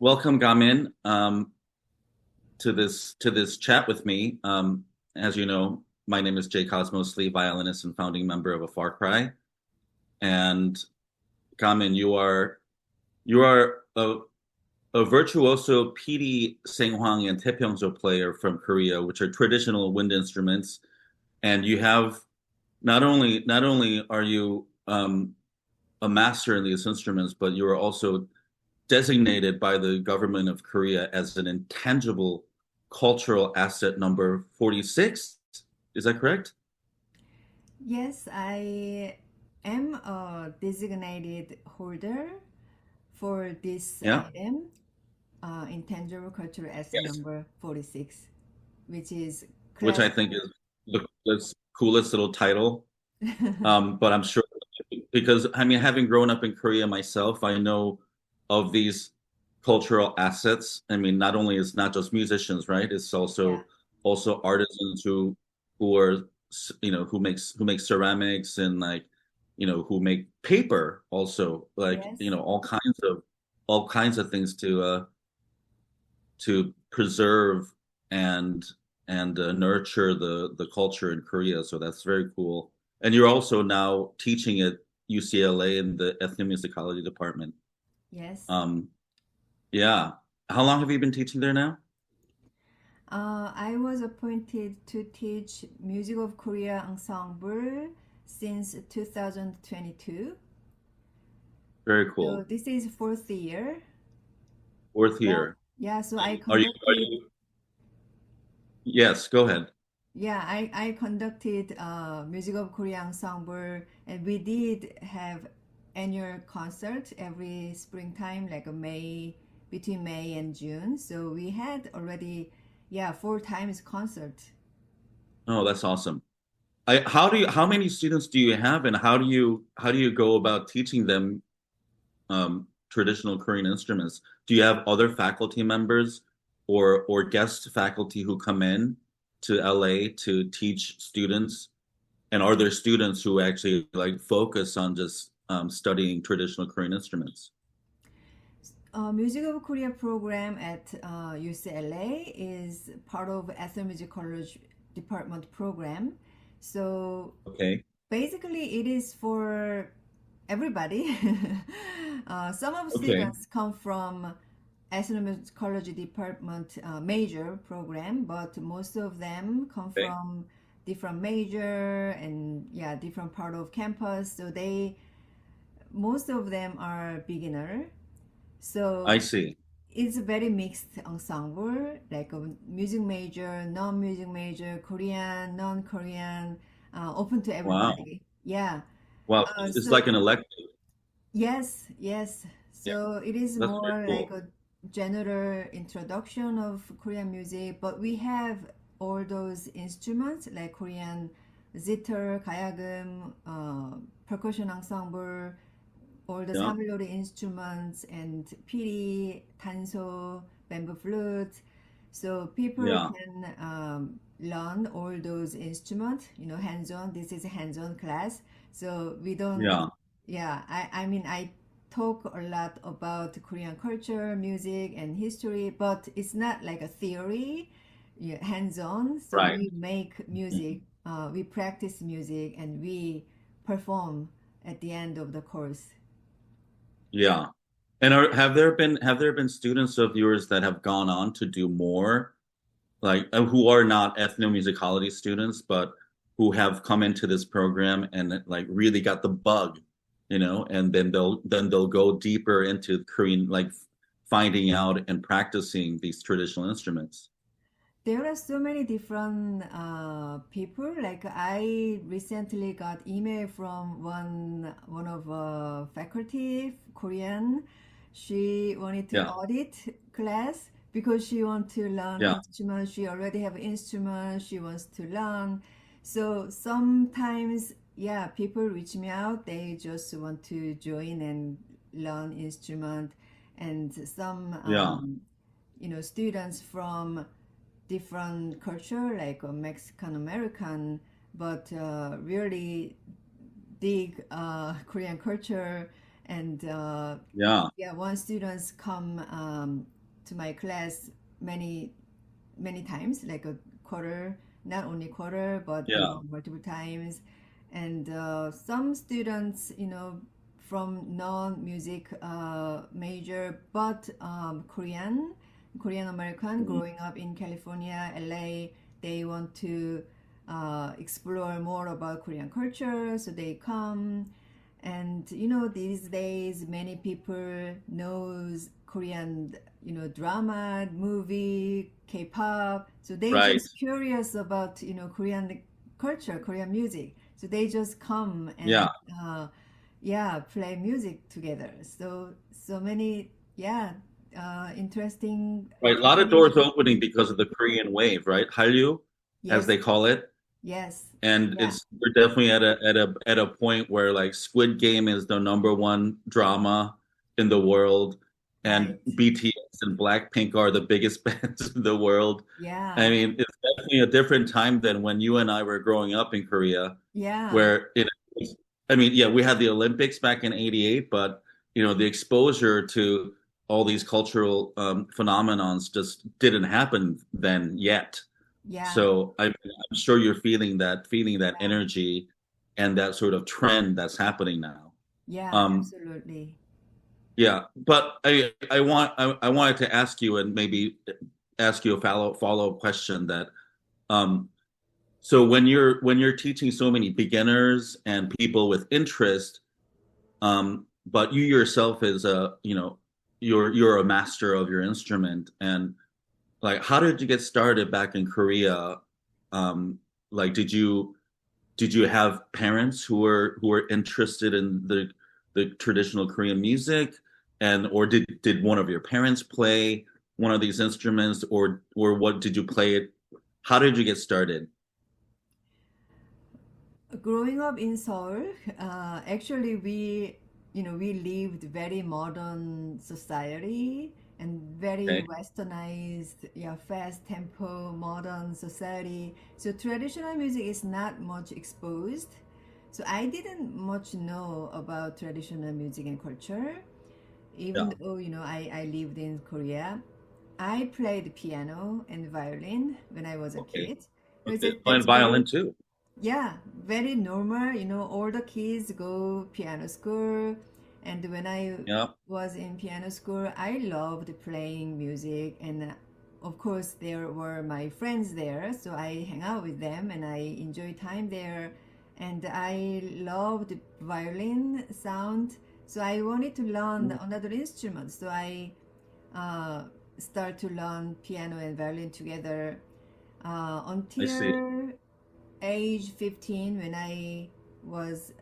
Welcome, Gamin, to this chat with me. As you know, my name is Jae Cosmos Lee, violinist and founding member of a Far Cry. And Gamin, you are a virtuoso Piri, Saenghwang, and taepyeongso player from Korea, which are traditional wind instruments. And you have not only are you a master in these instruments, but you are also designated by the government of Korea as an intangible cultural asset number 46. Is that correct? Yes, I am a designated holder for this Yeah. item, Intangible Cultural Asset Yes. number 46, which is Which I class. think is the coolest little title. But I'm sure because I mean, having grown up in Korea myself, I know of these cultural assets. I mean, not only it's not just musicians, right? It's Yeah. also artisans who are who make ceramics and who make paper also Yes. all kinds of things to preserve and nurture the culture in Korea. So that's very cool. And you're also now teaching at UCLA in the ethnomusicology department. Yes. Um, yeah. How long have you been teaching there now? I was appointed to teach Music of Korea ensemble since 2022. Very So cool. this is fourth year. Fourth Yeah. year. Yeah, so I Are you, are conducted. you, yes, go ahead. Yeah, I conducted Music of Korea ensemble, and we did have annual concert every springtime, like a May, between May and June. So we had already, yeah, four times concert. Oh, that's awesome. How many students do you have and how do you go about teaching them traditional Korean instruments? Do you have other faculty members or guest faculty who come in to LA to teach students? And are there students who actually focus on just studying traditional Korean instruments? Music of Korea program at UCLA is part of Ethnomusicology department program. So Okay. basically, it is for everybody. Some of Okay. students come from ethnomusicology department major program, but most of them come Okay. from different major and yeah, different part of campus. So they most of them are beginner. I So see. it's a very mixed ensemble, like a music major, non-music major, Korean, non-Korean, open to Wow. everybody. Yeah. Wow. It's So like an elective. yes, yes. Yeah. So it is That's very more like cool. a general introduction of Korean music, but we have all those instruments like Korean zither, gayagum, percussion ensemble, all the Yeah. 사물놀이 instruments and piri, tanso, bamboo flute. So people Yeah. can learn all those instruments, hands-on. This is a hands-on class. So we don't, Yeah. yeah, I mean, I talk a lot about Korean culture, music, and history, but it's not like a theory, yeah, hands-on. So Right. we make music, we practice music, and we perform at the end of the course. Yeah. And have there been students of yours that have gone on to do more, who are not ethnomusicology students, but who have come into this program and really got the bug, and then they'll go deeper into Korean, finding out and practicing these traditional instruments. There are so many different people. Like I recently got email from one of faculty Korean. She wanted to Yeah. audit class because she want to learn Yeah. instrument. She already have instrument. She wants to learn. So sometimes, yeah, people reach me out. They just want to join and learn instrument, and some Yeah. students from different culture like Mexican American, but really dig Korean culture And Yeah. yeah, one students come to my class many many times, like a quarter, not only quarter, but Yeah. multiple times. And some students, from non-music major, but Korean American Mhm. growing up in California, LA, they want to explore more about Korean culture, so they come. And these days many people knows Korean, drama, movie, K-pop, so they Right. just curious about Korean culture, Korean music, so they just come and Yeah. yeah, play music together. So many, yeah, interesting Right. A lot of doors combination. opening because of the Korean wave, right? Hallyu, as Yes, they call it. yes, And yeah, it's we're definitely at a point where like Squid Game is the number one drama in the world, and right, BTS and Blackpink are the biggest bands in the world. I yeah, mean, it's definitely a different time than when you and I were growing up in Korea, yeah, where I mean, yeah, we had the Olympics back in '88, but the exposure to all these cultural phenomenons just didn't happen then yet. yeah, So I'm sure you're feeling that yeah, energy and that sort of trend that's happening now. yeah, Um, absolutely. yeah, but I wanted to ask you and maybe ask you a follow-up question that um, so when you're teaching so many beginners and people with interest, but you yourself is you're a master of your instrument, and like how did you get started back in Korea? Like did you have parents who were interested in the traditional Korean music, and or did one of your parents play one of these instruments, or what did you play it? How did you get started? Growing up in Seoul, actually we lived very modern society and very Okay. westernized, yeah, fast tempo, modern society. So traditional music is not much exposed. So I didn't much know about traditional music and culture, Yeah. even though, I lived in Korea. I played piano and violin when I was a Okay. kid. Okay. And That's violin very, too. yeah, very normal. All the kids go piano school. And when I Yeah. was in piano school, I loved playing music. And of course, there were my friends there. So I hang out with them and I enjoy time there. And I loved violin sound. So I wanted to learn Mm, another instrument. So I uh, start to learn piano and violin together I see. until age 15, when I was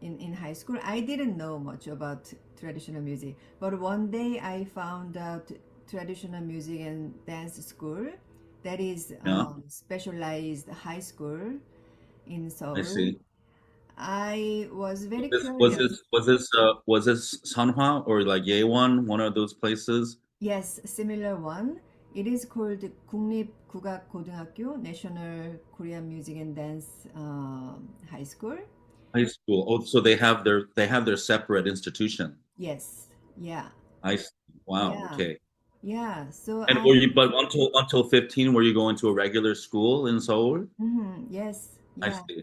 in high school. I didn't know much about traditional music, but one day I found out traditional music and dance school that is Yeah. specialized high school in I Seoul. see. I was Was very this was curious. this was this was this Sanhwa or like Yeewon, one of those places? Yes, similar one. It is called 국립국악고등학교 National Korean Music and Dance High School. High school. Oh, so they have their separate institution. Yes, yeah, I see. Wow. yeah, Okay. yeah. So And I, but until 15, were you going to a regular school in Seoul? yes, I yeah, see.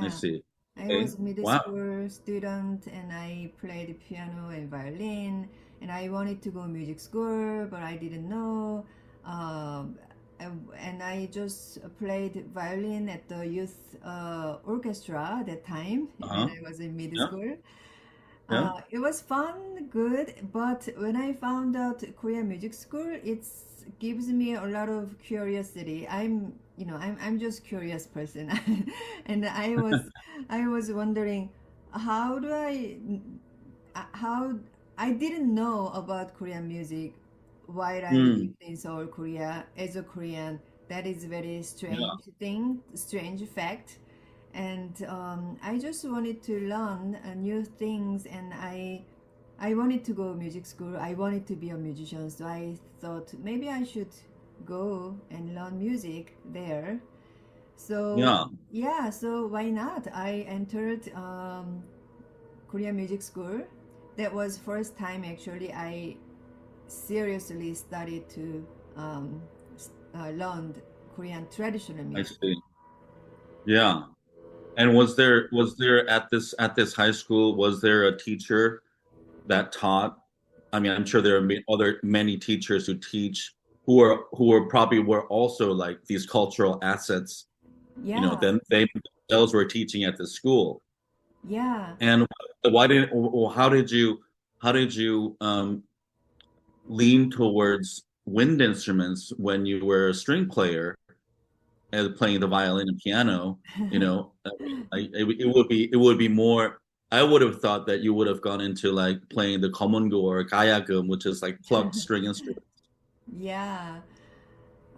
I yeah. see. I Okay. was middle Wow. school student and I played piano and violin, and I wanted to go music school, but I didn't know. Um, and I just played violin at the youth orchestra that time when Uh-huh. I was in middle Yeah. school. Yeah. It was fun, good, but when I found out Korean music school, it gives me a lot of curiosity. I'm just curious person, and I was wondering how do how I didn't know about Korean music while I Hmm. lived in Seoul, Korea. As a Korean, that is very Yeah. strange fact. And I just wanted to learn new things, and I wanted to go music school. I wanted to be a musician, so I thought maybe I should go and learn music there. So Yeah. yeah, so why not? I entered Korean music school that was first time actually I seriously started to learn Korean traditional I music. see. Yeah. And was there at this high school, was there a teacher that taught? I mean, I'm sure there are other many teachers who teach who are probably were also like these cultural assets, you know, Yeah, then they themselves were teaching at the school. yeah. And why did or how did you lean towards wind instruments when you were a string player and playing the violin and piano? You know, I mean, it would be more. I would have thought that you would have gone into like playing the komungo or gayagum, which is like plucked string instruments. Yeah,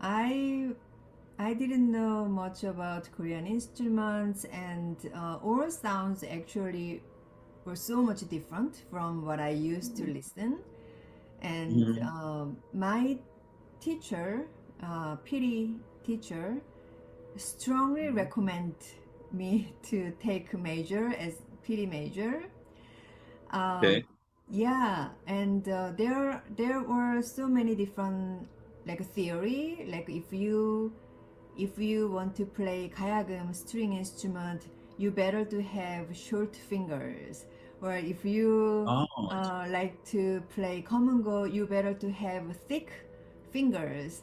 I I didn't know much about Korean instruments, and all sounds actually were so much different from what I used to listen. And Mhm. my teacher, Piri teacher, strongly recommend me to take major as Piri major. Um, Okay. yeah, and there were so many different like theory. Like if you want to play kayagum string instrument, you better to have short fingers. Or if you Oh, I see. like to play komungo, you better to have thick fingers.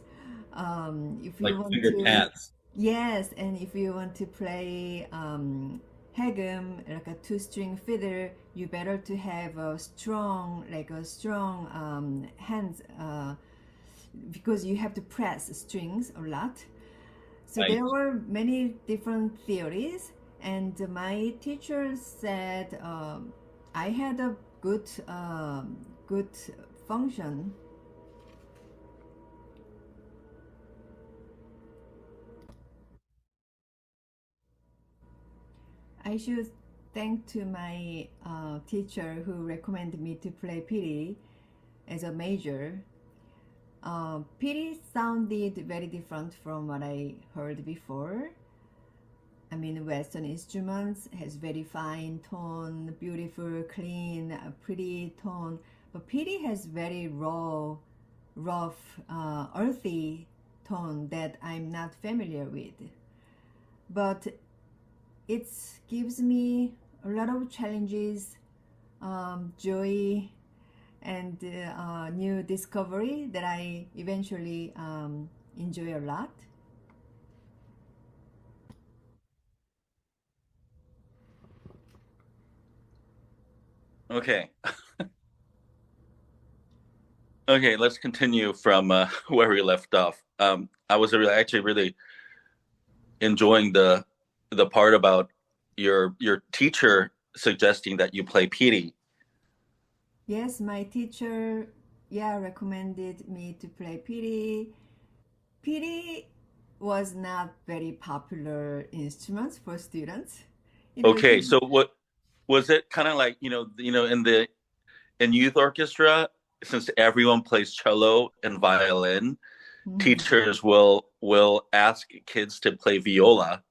If Like you want finger to, pads. yes, and if you want to play hagum, like a two-string fiddle, you better to have a strong, like a strong hands, because you have to press strings a lot. So Right. there were many different theories, and my teacher said I had a good function. I should thank to my teacher who recommended me to play Piri as a major. Piri sounded very different from what I heard before. I mean, Western instruments has very fine tone, beautiful, clean, pretty tone. But Piri has very raw, rough, earthy tone that I'm not familiar with. But it gives me a lot of challenges, joy, and new discovery that I eventually enjoy a lot. Okay. Okay, let's continue from where we left off. I was really, actually really enjoying the part about your teacher suggesting that you play Piri. Yes, my teacher, yeah, recommended me to play Piri. Piri was not very popular instrument for students. You know, Okay, so what was it kind of like, in the in youth orchestra, since everyone plays cello and violin, mhm. teachers will ask kids to play viola.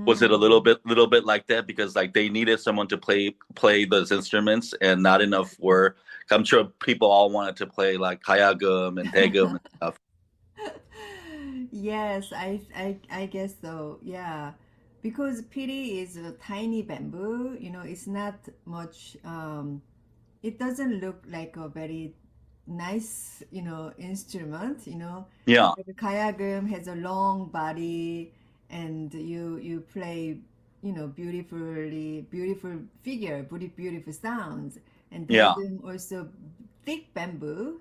Was it a Mm. little bit like that because like they needed someone to play those instruments and not enough were I'm sure people all wanted to play like hayagum and daegum and stuff. Yes, I guess so. Yeah, because piri is a tiny bamboo. You know, it's not much. It doesn't look like a very nice, instrument. Yeah, Like a kayagum has a long body, and you play, beautiful figure, beautiful sounds. And yeah, daegum also thick bamboo.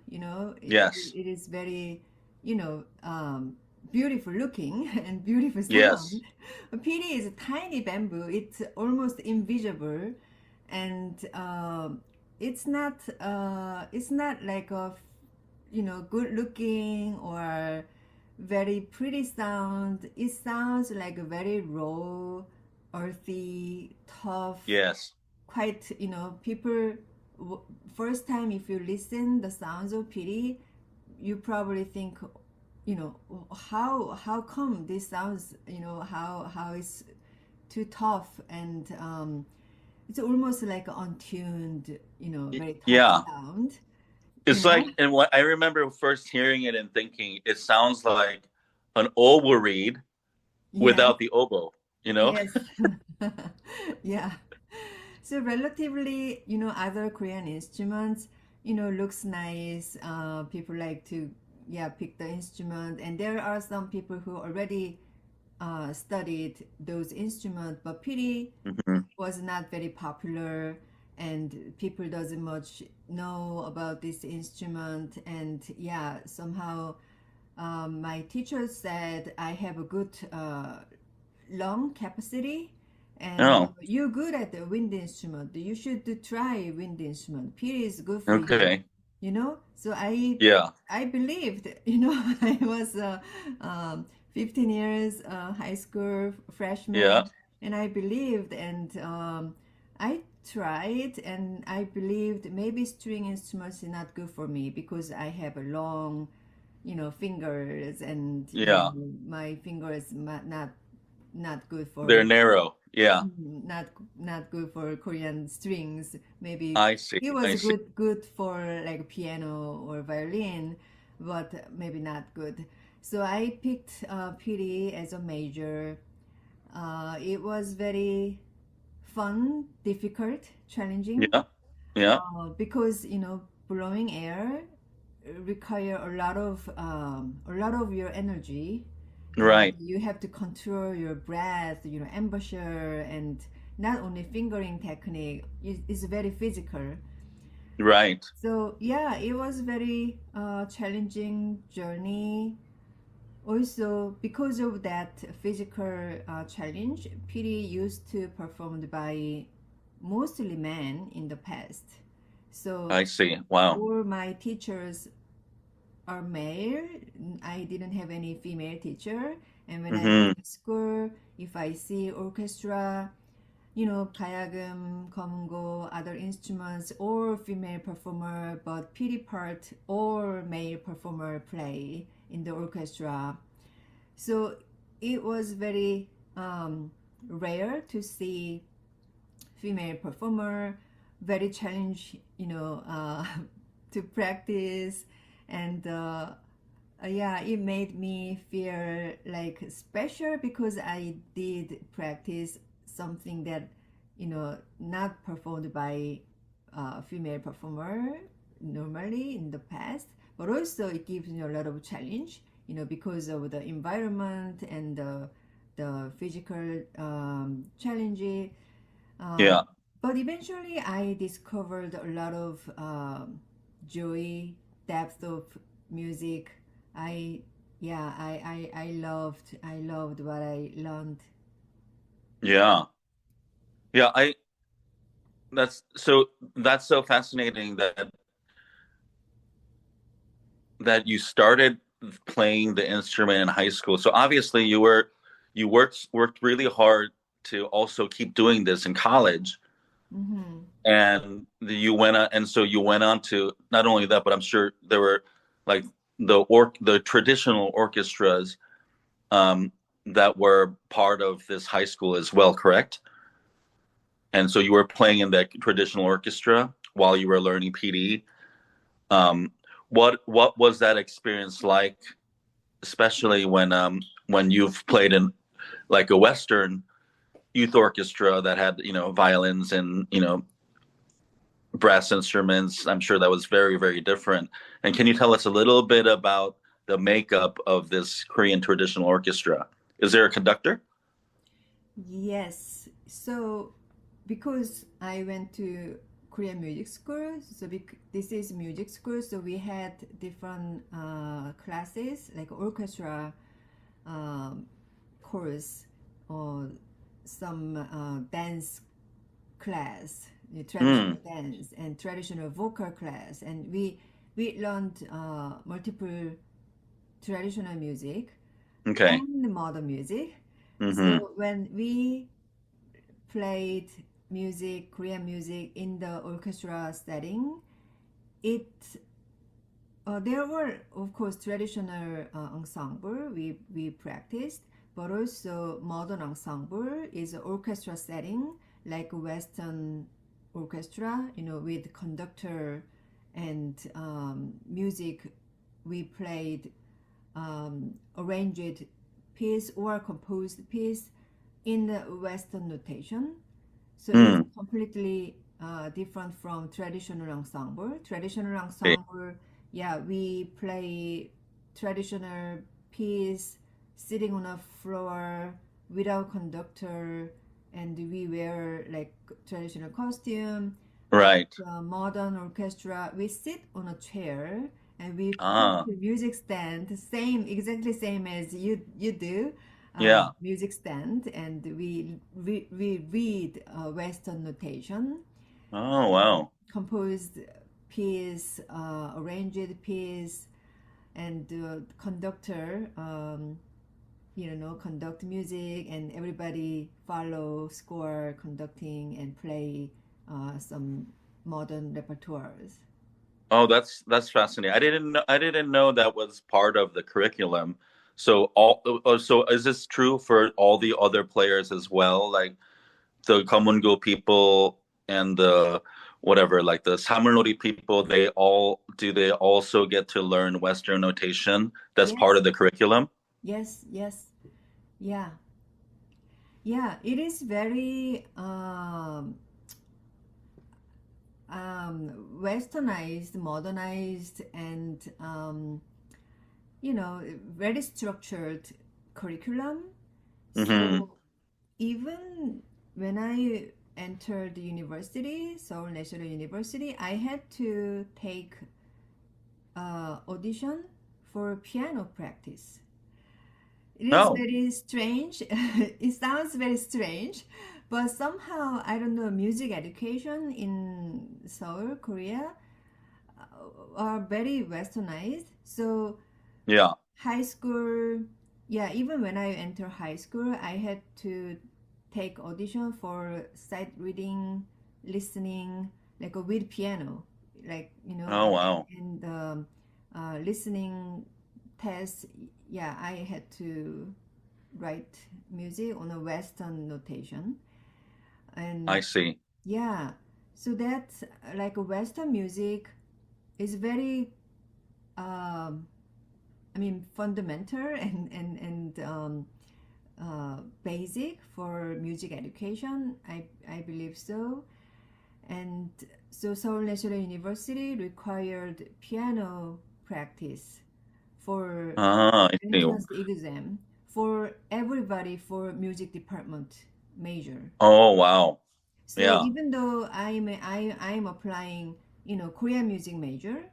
yes, It is very, you know, um, beautiful looking and beautiful yes, sound. Piri is a tiny bamboo. It's almost invisible, and it's not like a good looking or very pretty sound. It sounds like a very raw, earthy, tough, yes, quite, people first time if you listen the sounds of piri, you probably think, how come this sounds, how it's too tough, and it's almost like untuned, very tough Yeah. sound, you It's know? like, and what I remember first hearing it and thinking, it sounds like an oboe reed Yes, without the oboe, you know? yes. Yeah. So relatively, other Korean instruments, looks nice. People like to, yeah, pick the instrument. And there are some people who already studied those instruments, but Piri Hmm. was not very popular and people doesn't much know about this instrument. And yeah, somehow my teacher said I have a good lung capacity and Oh, you're good at the wind instrument. You should try wind instrument. Piri is good for you, okay. So Yeah. I believed, I was 15 years high school Yeah. freshman, and I believed, and I tried, and I believed maybe string instruments is not good for me because I have a long, fingers, and Yeah. my fingers not good They're for narrow. Yeah. not not good for Korean strings. Maybe I see. it I was see. good for like piano or violin, but maybe not good. So I picked Piri as a major. It was very fun, difficult, challenging Yeah. Yeah. because blowing air require a lot of your energy, and Right. you have to control your breath, embouchure, and not only fingering technique is very physical. Right. So yeah, it was very challenging journey. Also, because of that physical challenge, Piri used to performed by mostly men in the past. So I see. Wow. all my teachers are male. I didn't have any female teacher. And when I go Hmm. to school, if I see orchestra, 가야금, 검은고, other instruments, or female performer, but pity part or male performer play in the orchestra. So it was very rare to see female performer, very challenge, to practice, and yeah, it made me feel like special because I did practice something that, not performed by female performer normally in the past, but also it gives me a lot of challenge, because of the environment and the physical challenge. Yeah. um, but eventually, I discovered a lot of joy, depth of music. I, yeah, I loved what I learned. Yeah. Yeah. That's so fascinating that you started playing the instrument in high school. So obviously you worked really hard to also keep doing this in college. Mm-hmm. And you went on, and so you went on to not only that, but I'm sure there were like the traditional orchestras that were part of this high school as well, correct? And so you were playing in that traditional orchestra while you were learning PD. Um, what was that experience like, especially when you've played in like a Western youth orchestra that had violins and brass instruments? I'm sure that was very, very different. And can you tell us a little bit about the makeup of this Korean traditional orchestra? Is there a conductor? Yes. So, because I went to Korean music school, so this is music school, so we had different classes like orchestra um, course or some dance class, traditional Mm, dance and traditional vocal class, and we learned multiple traditional music okay. and modern music. Mm-hmm. So when we played music, Korean music in the orchestra setting, it there were of course traditional ensemble we practiced, but also modern ensemble is an orchestra setting like Western orchestra, with conductor and music. We played arranged piece or composed piece in the Western notation. So it's Mm. completely different from traditional ensemble. Traditional Okay. ensemble, yeah, we play traditional piece sitting on a floor without conductor, and we wear like traditional costume. But Right. modern orchestra, we sit on a chair and we put Ah, the music stand, same, exactly same as you do, yeah. music stand, and we read Western notation, Oh, wow. composed piece, arranged piece, and conductor, conduct music, and everybody follow score, conducting, and play some modern repertoires. Oh, that's fascinating. I didn't know that was part of the curriculum. So is this true for all the other players as well? Like the Kamungo people and the whatever, like the Samulnori people, they also get to learn Western notation? That's part Yes, of the curriculum? yes, yes, yeah, yeah. It is very westernized, modernized, and very structured curriculum. Mm-hmm. So even when I entered the university, Seoul National University, I had to take audition for piano practice. It is Oh, very strange. It sounds very strange, but somehow, I don't know, music education in Seoul, Korea, are very westernized. So yeah. high school, yeah, even when I enter high school, I had to take audition for sight reading, listening, like with piano, like Oh, wow. and listening test. Yeah, I had to write music on a Western notation, I and see. yeah, so that's like a Western music is very I mean, fundamental and basic for music education. I believe so. And so Seoul National University required piano practice for Ah, I see. entrance exam for everybody for music department major. Oh, wow. So Yeah. even though I'm applying, Korean music major,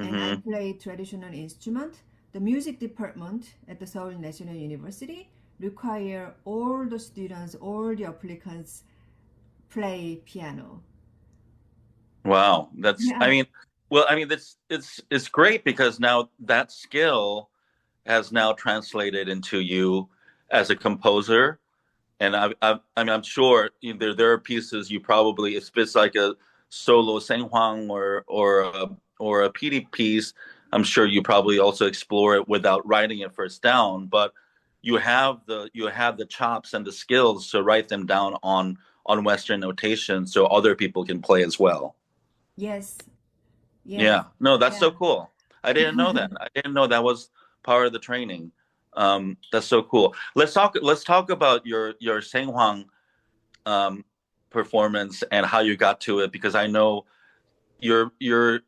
and I Mm-hmm. play traditional instrument, the music department at the Seoul National University require all the students, all the applicants play piano. Wow. I Yeah. mean, well, I mean, it's great because now that skill has now translated into you as a composer. And I mean, I'm sure there are pieces you probably, if it's like a solo Saenghwang or a Piri piece, I'm sure you probably also explore it without writing it first down. But you have the chops and the skills to write them down on Western notation so other people can play as well. Yes. Yes. Yeah, no, that's so Yeah. cool. I didn't know that. I didn't know that was part of the training. That's so cool. Let's talk about your Saenghwang um, performance and how you got to it because I know your your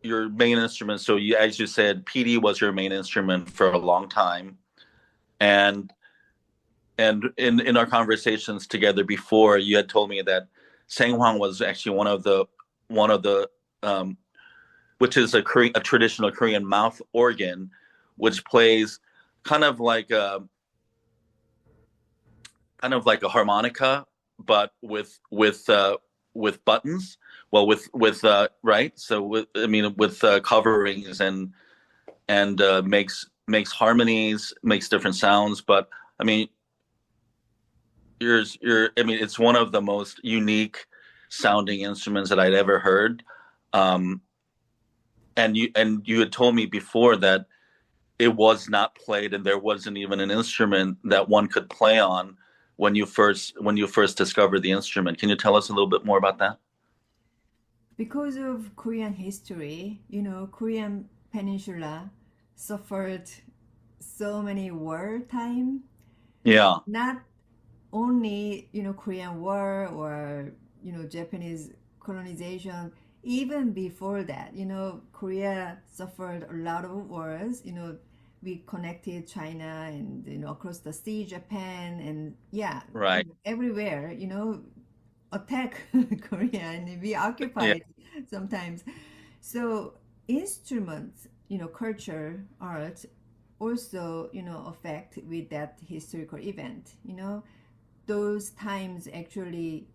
your main instrument. So you, as you said, PD was your main instrument for a long time, and in our conversations together before, you had told me that Saenghwang was actually one of the um, which is a traditional Korean mouth organ, which plays kind of like a harmonica, but with buttons. Well, with right. So I mean, with coverings and makes harmonies, makes different sounds. But I mean, I mean, it's one of the most unique sounding instruments that I'd ever heard. Um, and you had told me before that it was not played and there wasn't even an instrument that one could play on when you first discovered the instrument. Can you tell us a little bit more about that? Because of Korean history, Korean peninsula suffered so many wartime, Yeah, not only Korean War or Japanese colonization. Even before that, Korea suffered a lot of wars. We connected China and across the sea, Japan, and yeah, right. everywhere. Attack Korea and we Yeah, occupied sometimes. So instruments, culture, art also, affect with that historical event. Those times actually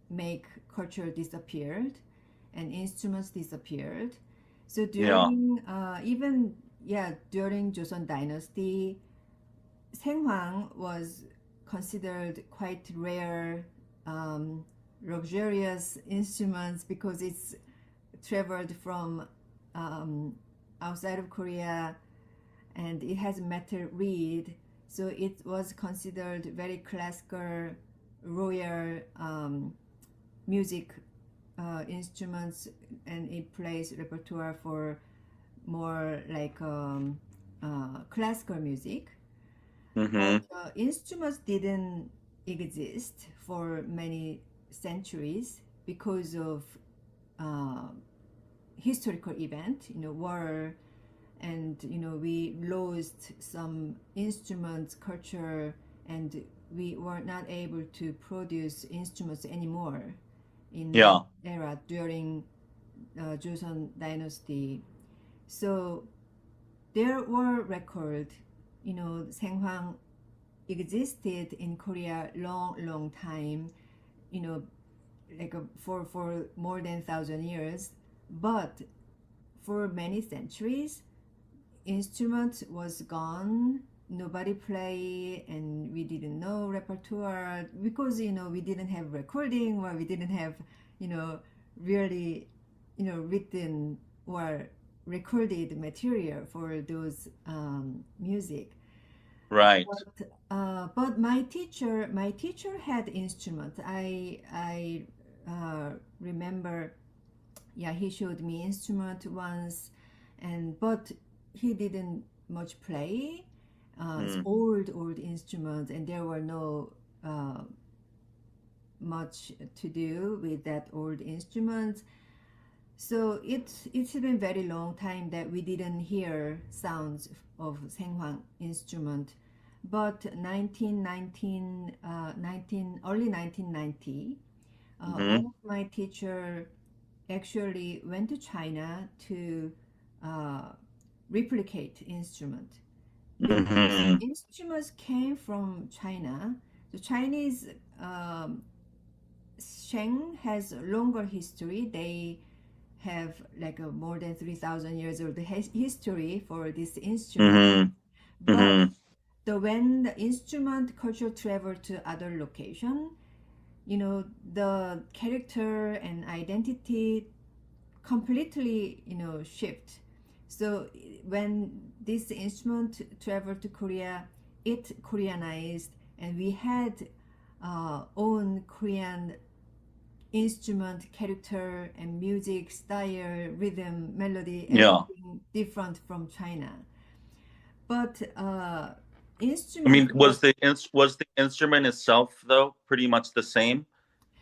make culture disappeared and instruments disappeared. So yeah, during even yeah during Joseon Dynasty, Saenghwang was considered quite rare, um, luxurious instruments because it's traveled from um, outside of Korea and it has metal reed, so it was considered very classical, royal music instruments, and it plays repertoire for more like classical music. But mm-hmm. instruments didn't exist for many centuries because of uh, historical event, war, and we lost some instruments culture, and we were not able to produce instruments anymore in that Yeah, era during Joseon Dynasty. So there were record, Saenghwang existed in Korea long time, you know, like for more than 1,000 years, but for many centuries, instrument was gone. Nobody play, and we didn't know repertoire because we didn't have recording, or we didn't have you know really written or recorded material for those music. right. But my teacher had instruments. I remember, yeah, he showed me instrument once, and but he didn't much play. It's Mm, old instruments, and there were no much to do with that old instruments. So it's been very long time that we didn't hear sounds of Saenghwang instrument. But 1990, one mm-hmm. of my teacher actually went to China to uh, replicate instrument because Mm-hmm. instruments came from China. The Chinese Sheng has a longer history. They have like a more than 3,000 years old history for this instrument. Mm-hmm. But Mm-hmm. when the instrument culture travel to other location, the character and identity completely, shift. So when this instrument traveled to Korea, it Koreanized, and we had own Korean instrument, character, and music style, rhythm, melody, Yeah. everything different from China. But I instrument mean, was was the instrument itself though pretty much the same?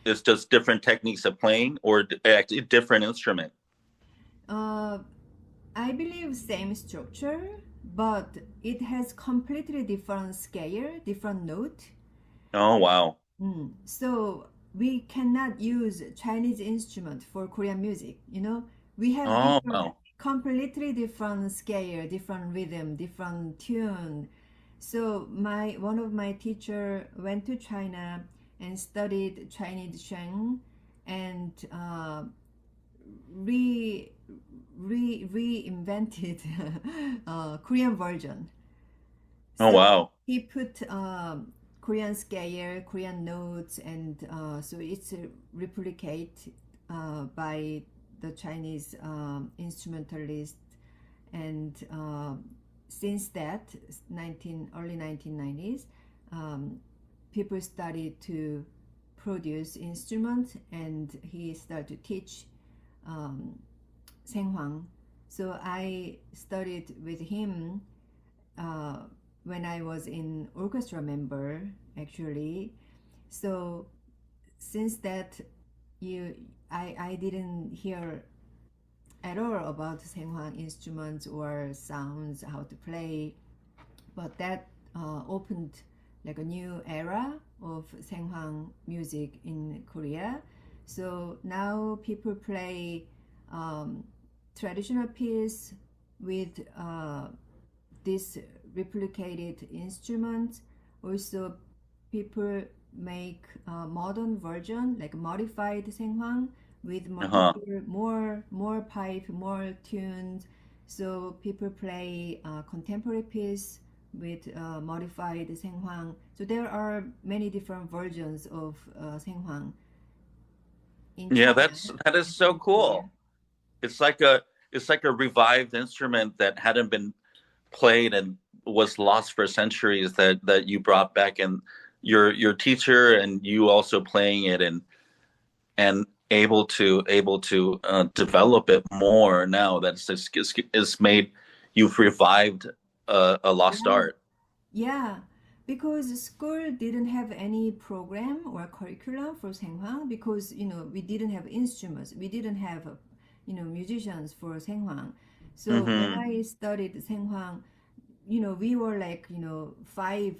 It's just different techniques of playing, or actually different instrument. uh, I believe same structure, but it has completely different scale, different note. Oh wow. So we cannot use Chinese instrument for Korean music. We have Oh different, wow. completely different scale, different rhythm, different tune. So my one of my teacher went to China and studied Chinese Sheng, and re reinvented Korean version. Oh So wow. he put Korean scale, Korean notes, and so it's a replicate by the Chinese instrumentalist. And since that, early 1990s, um, people started to produce instruments, and he started to teach um, Saenghwang. So I studied with him uh, when I was in orchestra member actually. So since that you I didn't hear at all about Saenghwang instruments or sounds, how to play, but that opened like a new era of Saenghwang music in Korea. So now people play um, traditional piece with this replicated instrument. Also, people make modern version like modified Saenghwang with Uh-huh. more pipe, more tunes. So people play contemporary piece with modified Saenghwang. So there are many different versions of Saenghwang in Yeah, China that is and so in Korea. cool. It's like a it's like a revived instrument that hadn't been played and was lost for centuries that you brought back, and your teacher and you also playing it and able to develop it more now that's it's made you've revived a lost Yeah. art. Yeah, because the school didn't have any program or curriculum for Saenghwang because we didn't have instruments, we didn't have musicians for Saenghwang. So when Hmm. I studied Saenghwang, we were like five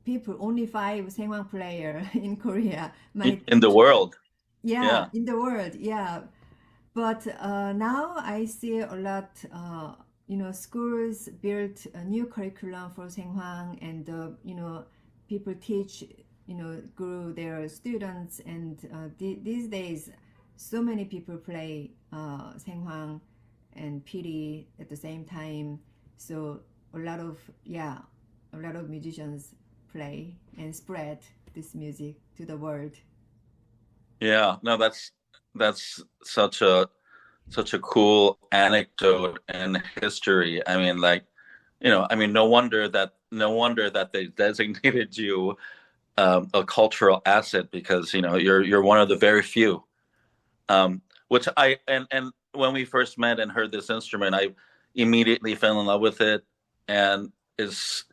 people, only five Saenghwang player in Korea. My In the teacher, world. yeah, Yeah. in the world, yeah. But now I see a lot, schools built a new curriculum for Saenghwang, and people teach, grow their students, and these days, so many people play Saenghwang and Piri at the same time. So a lot of yeah, a lot of musicians play and spread this music to the world. Yeah, no, that's such a cool anecdote and history. I mean, like, I mean, no wonder that they designated you a cultural asset because you're one of the very few. Which and when we first met and heard this instrument, I immediately fell in love with it, and is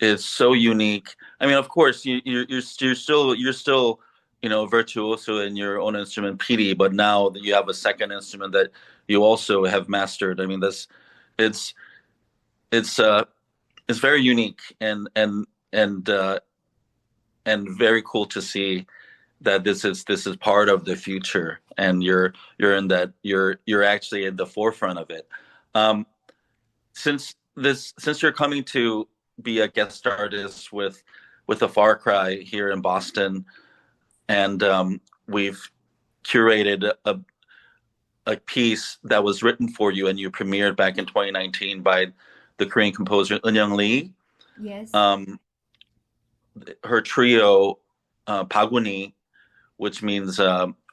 is so unique. I mean, of course, you're still virtuoso in your own instrument, Piri, but now that you have a second instrument that you also have mastered. I mean, this it's it's uh it's very unique and very cool to see that this is part of the future, and you're actually at the forefront of it. Um, since you're coming to be a guest artist with a Far Cry here in Boston, and we've curated a piece that was written for you and you premiered back in 2019 by the Korean composer Eun Lee. Yes. Um, her trio, Paguni, which means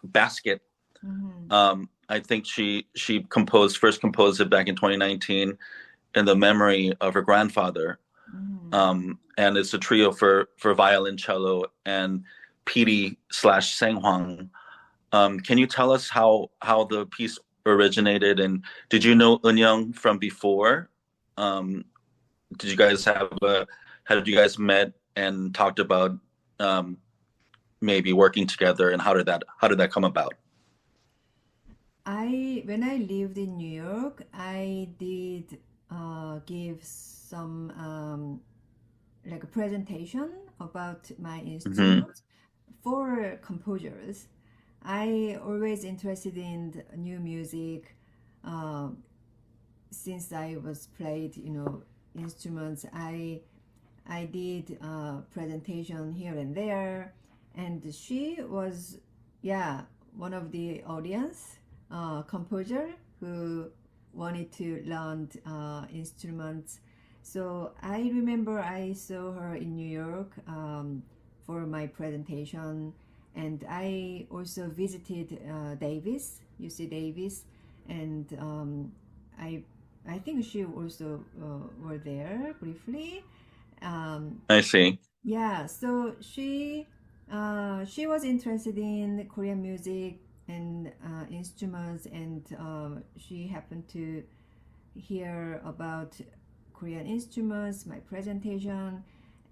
basket. Mm-hmm. I think she first composed it back in 2019 in the memory of her grandfather. Mm-hmm. And it's a trio for violin, cello, and Piri slash Saenghwang. Can you tell us how the piece originated, and did you know Eun from before? Um, did you guys had you guys met and talked about um, maybe working together, and how did that come about? When I lived in New York, I did give some like a presentation about my Hmm. instrument for composers. I always interested in the new music uh, since I was played, instruments. I did presentation here and there, and she was, yeah, one of the audience composer who wanted to learn instruments. So I remember I saw her in New York for my presentation, and I also visited Davis, UC Davis, and I I think she also were there briefly. Um, I see. Yeah, so she was interested in Korean music and instruments, and she happened to hear about Korean instruments, my presentation,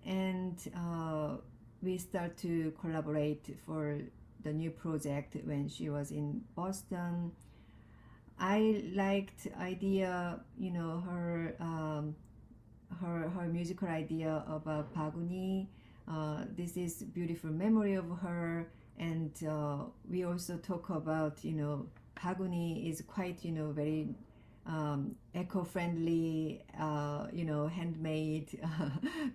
and we start to collaborate for the new project when she was in Boston. I liked idea, her musical idea about Paguni. This is beautiful memory of her, and we also talk about Paguni is quite very eco-friendly, handmade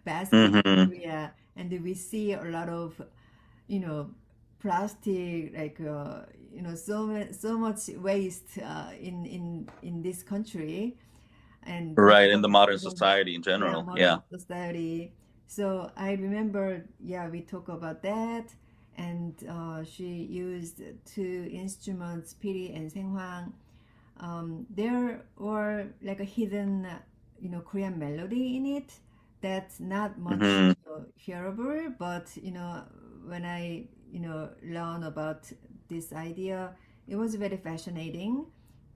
basket in Hmm. Korea, and we see a lot of you know plastic like so much waste in this country, and Right, in because the we modern don't, society in yeah, general. Yeah. modern society. So I remember, yeah, we talk about that, and she used two instruments, Piri and Saenghwang. There were like a hidden, Korean melody in it that's not much, Hmm. hearable. But when I, learn about this idea, it was very fascinating.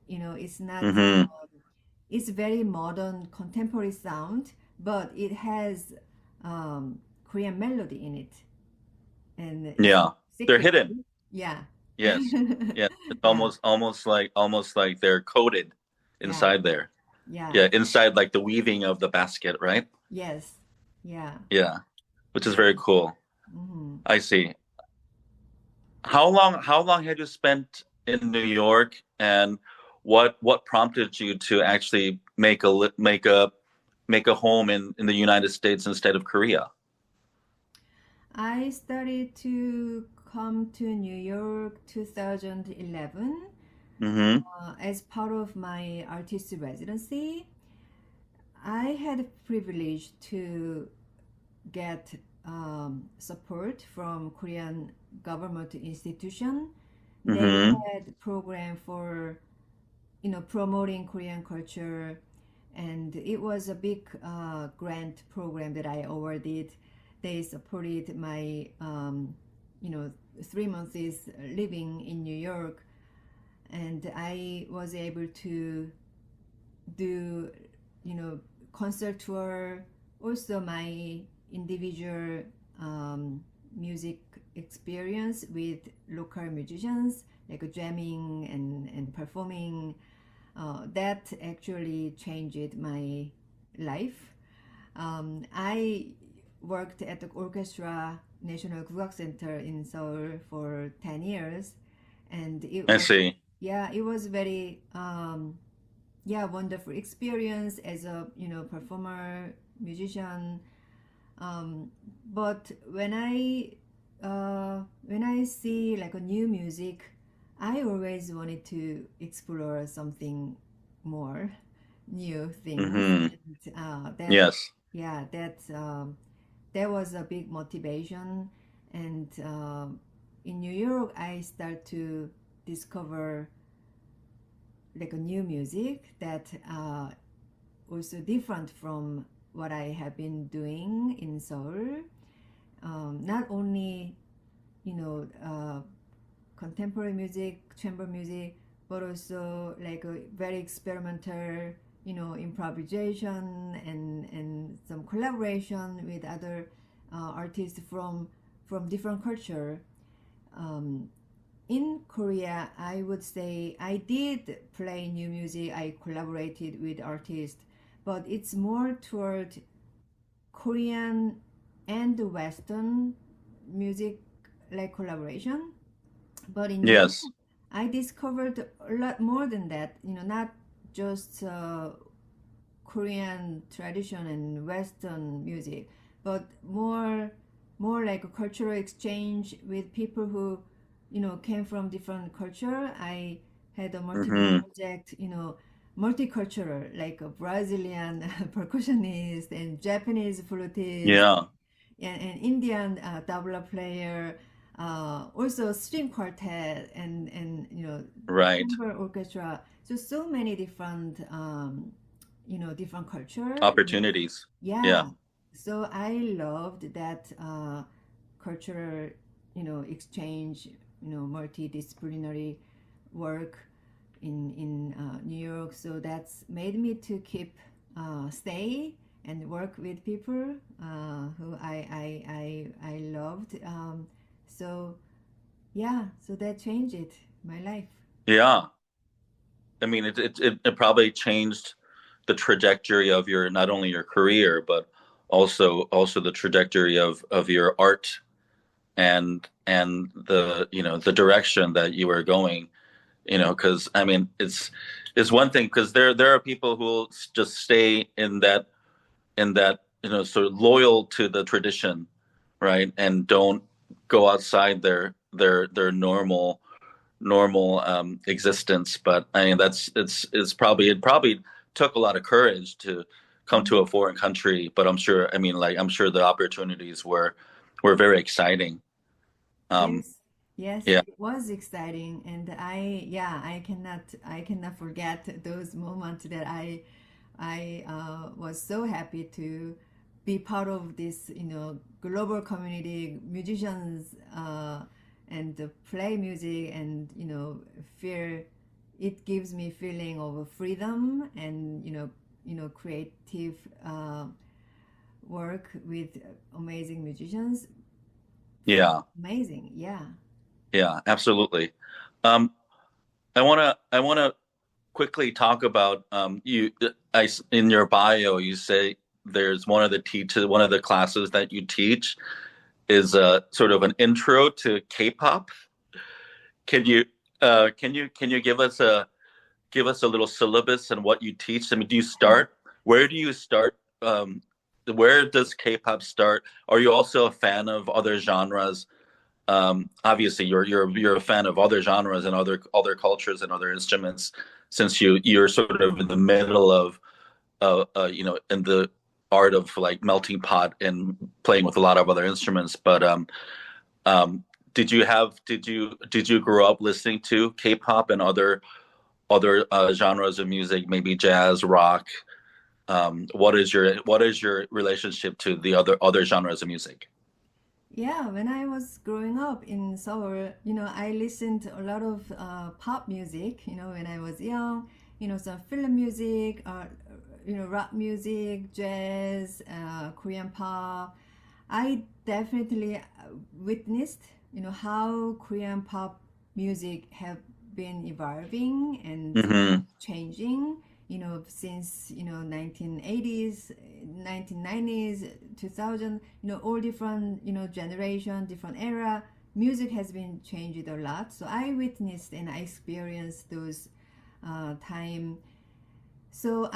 It's not, Hmm. it's very modern, contemporary sound, but it has Korean melody in it, and it's Yeah. They're hidden. secretly, yeah, Yes. Yeah. It's yeah, almost like they're coded yeah, inside there. yeah. Yeah, inside like the weaving of the basket, right? Yes. Yeah. Yeah, which is Yeah. very cool. Hmm. I see. How long had you spent in New York, and what prompted you to actually make a home in the United States instead of Korea? I started to come to New York 2011 Hmm. as part of my artist residency. I had a privilege to get support from Korean government institution. They Hmm. had program for promoting Korean culture, and it was a big grant program that I awarded. They supported my you know 3 months is living in New York, and I was able to do concert tour, also my individual music experience with local musicians, like jamming and performing. That actually changed my life. I worked at the orchestra National Gugak Center in Seoul for 10 years, and it I was, see. yeah, it was very yeah, wonderful experience as a performer, musician. But when I see like a new music, I always wanted to explore something more, new things, Hmm. and that, Yes. yeah, that was a big motivation. And in New York, I start to discover like a new music that also different from what I have been doing in Seoul. Not only contemporary music, chamber music, but also like a very experimental, improvisation and some collaboration with other artists from different culture. Um, in Korea, I would say I did play new music. I collaborated with artists, but it's more toward Korean and Western music like collaboration. But in New York, Yes. I discovered a lot more than that. Not just Korean tradition and Western music, but more like a cultural exchange with people who came from different culture. I had a multiple Hmm. project, multicultural, like a Brazilian percussionist and Japanese flutist Yeah. and Indian tabla player, also string quartet and Right. chamber orchestra. So many different different culture. Opportunities. Yeah, Yeah. So I loved that cultural, exchange, multidisciplinary work in New York. So that's made me to keep stay and work with people who I loved. So yeah, so that changed it, my life. Yeah. I mean, it probably changed the trajectory of your not only your career, but also the trajectory of your art and the the direction that you were going. Because I mean, it's one thing because there are people who will just stay in that sort of loyal to the tradition, right, and don't go outside their normal existence. But I mean, it probably took a lot of courage to come to a foreign country. But I'm sure, I mean, like I'm sure the opportunities were very exciting. Um, Yes, yes, yeah, it was exciting, and yeah, I cannot forget those moments that I was so happy to be part of this, global community, musicians, and play music, and feel it gives me feeling of freedom and creative work with amazing musicians. yeah, Amazing, yeah. yeah, absolutely. Um, I wanna quickly talk about you. In your bio, you say there's one of the classes that you teach is sort of an intro to K-pop. Can you can you give us a little syllabus and what you teach? I mean, where do you start? Where does K-pop start? Are you also a fan of other genres? Obviously, you're a fan of other genres and other cultures and other instruments, since you're sort of in the middle of in the art of like melting pot and playing with a lot of other instruments. But um, did you grow up listening to K-pop and other genres of music, maybe jazz, rock? What is your relationship to the other genres of music? Yeah, when I was growing up in Seoul, I listened a lot of pop music, when I was young, some film music, rock music, jazz, Korean pop. I definitely witnessed, how Korean pop music have been evolving and Hmm. changing, since 1980s, 1990s, 2000, all different generation, different era. Music has been changed a lot. So I witnessed and I experienced those time. So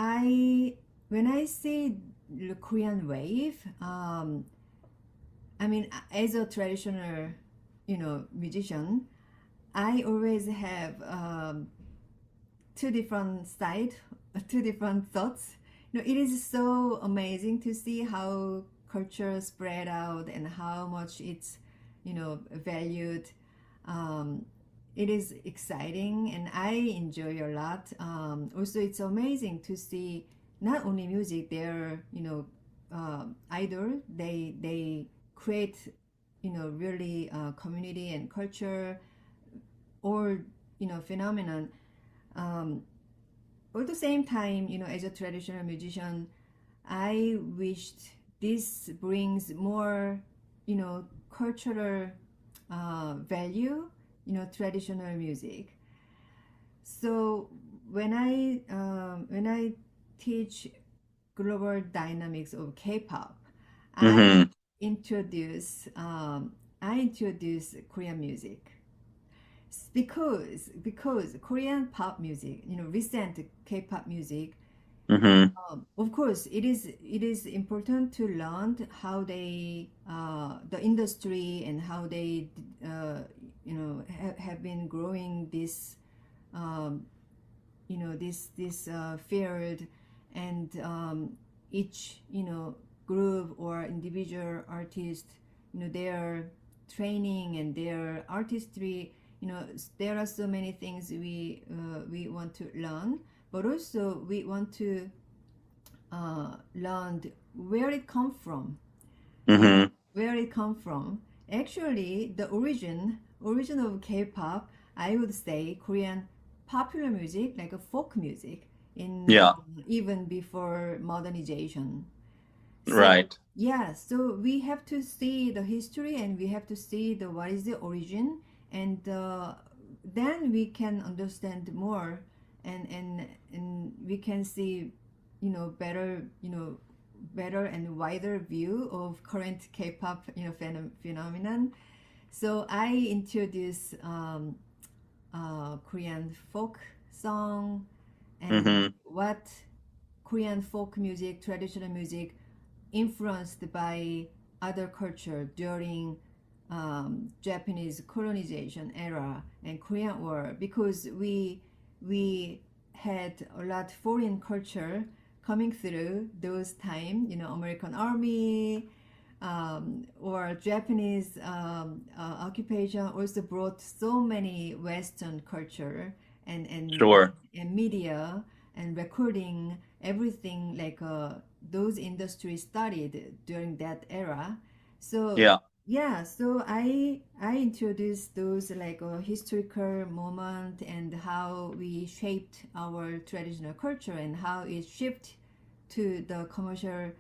when I say the Korean wave, I mean, as a traditional, musician, I always have two different side, two different thoughts. It is so amazing to see how culture spread out and how much it's, valued. Um, it is exciting and I enjoy a lot. Also, it's amazing to see not only music, their, idol. They create, really community and culture or phenomenon. Um, at the same time, as a traditional musician, I wished this brings more, cultural value, traditional music. So when I teach global dynamics of K-pop, I Hmm. introduce um, I introduce Korean music because Korean pop music, recent K-pop music, Hmm. of course, it is important to learn how the industry and how they have been growing this um, this field and each group or individual artist, their training and their artistry. There are so many things we want to learn, but also we want to learned where it come from. Hmm. Where it come from? Actually, the origin of K-pop, I would say Korean popular music, like a folk music, in Yeah. even before modernization. So Right. yeah, so we have to see the history and we have to see the what is the origin, and then we can understand more, and we can see, better, better and wider view of current K-pop, phenomenon. So I introduce Korean folk song and Hmm. what Korean folk music, traditional music, influenced by other culture during Japanese colonization era and Korean War, because we had a lot foreign culture coming through those time, American Army, or Japanese occupation also brought so many Western culture and Sure. and media and recording, everything like those industries started during that era. So Yeah. yeah, so I introduced those like a historical moment and how we shaped our traditional culture and how it shifted to the commercial,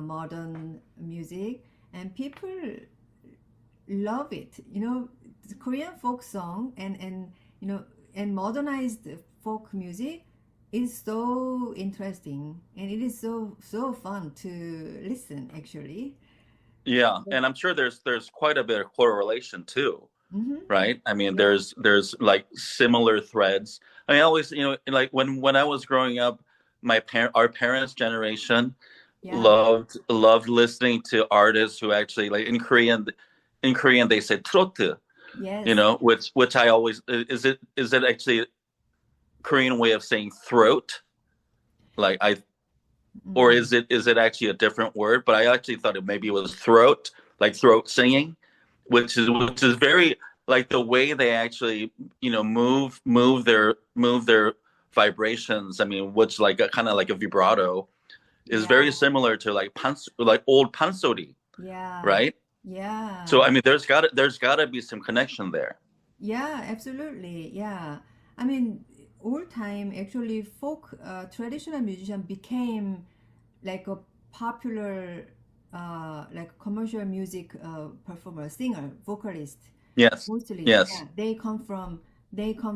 modern music, and people love it. The Korean folk song and modernized folk music is so interesting, and it is so fun to listen actually. Yeah. And I'm sure there's quite a bit of correlation too, Mm-hmm. right? I mean, Yeah, there's like similar threads. I mean, I always, like when I was growing up, our parents' generation yeah, loved listening to artists who actually like in Korean they say trot, yes. which I always is it actually Korean way of saying throat? Like I or Mm. is it actually a different word? But I actually thought maybe it was throat, like throat singing, which is very like the way they actually move their vibrations. I mean, which like a kind of like a vibrato is Yeah, very similar to like old pansori, yeah, right? So yeah. I mean, there's gotta be some connection there. Yeah, absolutely. Yeah. I mean, all time actually folk traditional musician became like a popular like commercial music performer, singer, vocalist. Yes, Mostly, yes, yeah, they come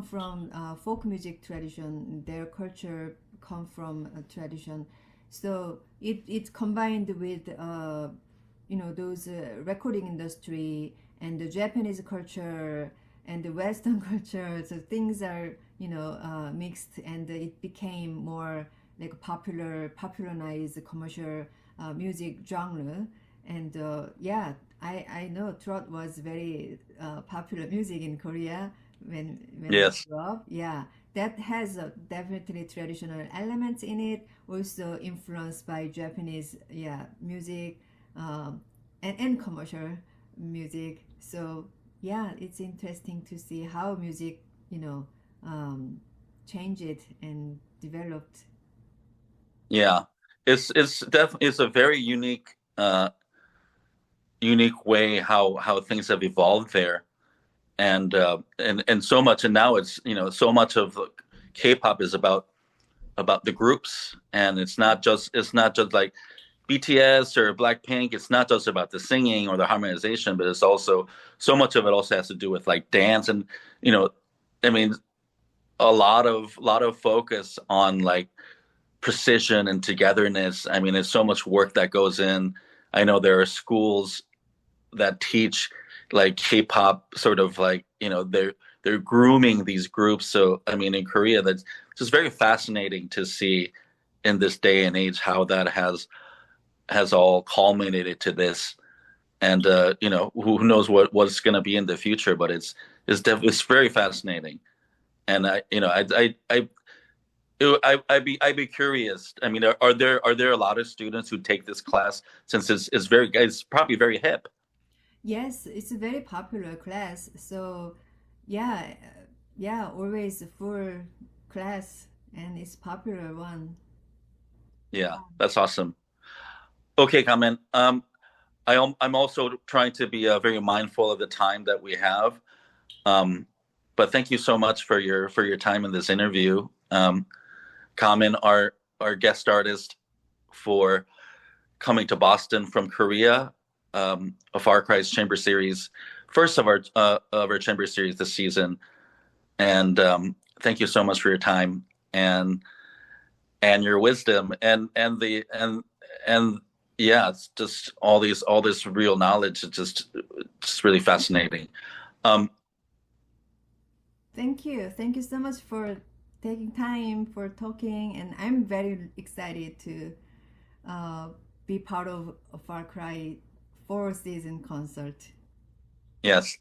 from folk music tradition. Their culture come from a tradition, so it's combined with those recording industry and the Japanese culture and the Western culture. So things are mixed, and it became more like popularized commercial music genre. And yeah, I know trot was very popular music in Korea when I yes, grew up. Yeah, that has definitely traditional elements in it. Also influenced by Japanese, yeah, music, um, and commercial music. So yeah, it's interesting to see how music, you know, um, changed and developed. yeah. It's definitely it's a very unique way how things have evolved there, and so much. And now it's so much of K-pop is about the groups, and it's not just like BTS or Blackpink. It's not just about the singing or the harmonization, but it's also so much of it also has to do with like dance and you know, I mean, a lot of focus on like precision and togetherness. I mean, there's so much work that goes in. I know there are schools that teach like K-pop, sort of like they're grooming these groups. So I mean, in Korea, that's just very fascinating to see in this day and age how that has all culminated to this. And who knows what's going to be in the future, but it's very fascinating. And I'd be curious. I mean, are there a lot of students who take this class since it's probably very hip? Yes, it's a very popular class. So yeah, yeah, always a full class, and it's popular one. Yeah, that's awesome. Okay, Kamen. I'm also trying to be very mindful of the time that we have. Um, but thank you so much for your time in this interview. Kamen, our guest artist for coming to Boston from Korea, a Far Cry's Chamber Series, first of our Chamber Series this season. And thank you so much for your time and your wisdom and yeah, it's just all this real knowledge. It's just really fascinating. Um, Thank you so much for taking time for talking, and I'm very excited to uh, be part of a Far Cry 4 season concert. yes,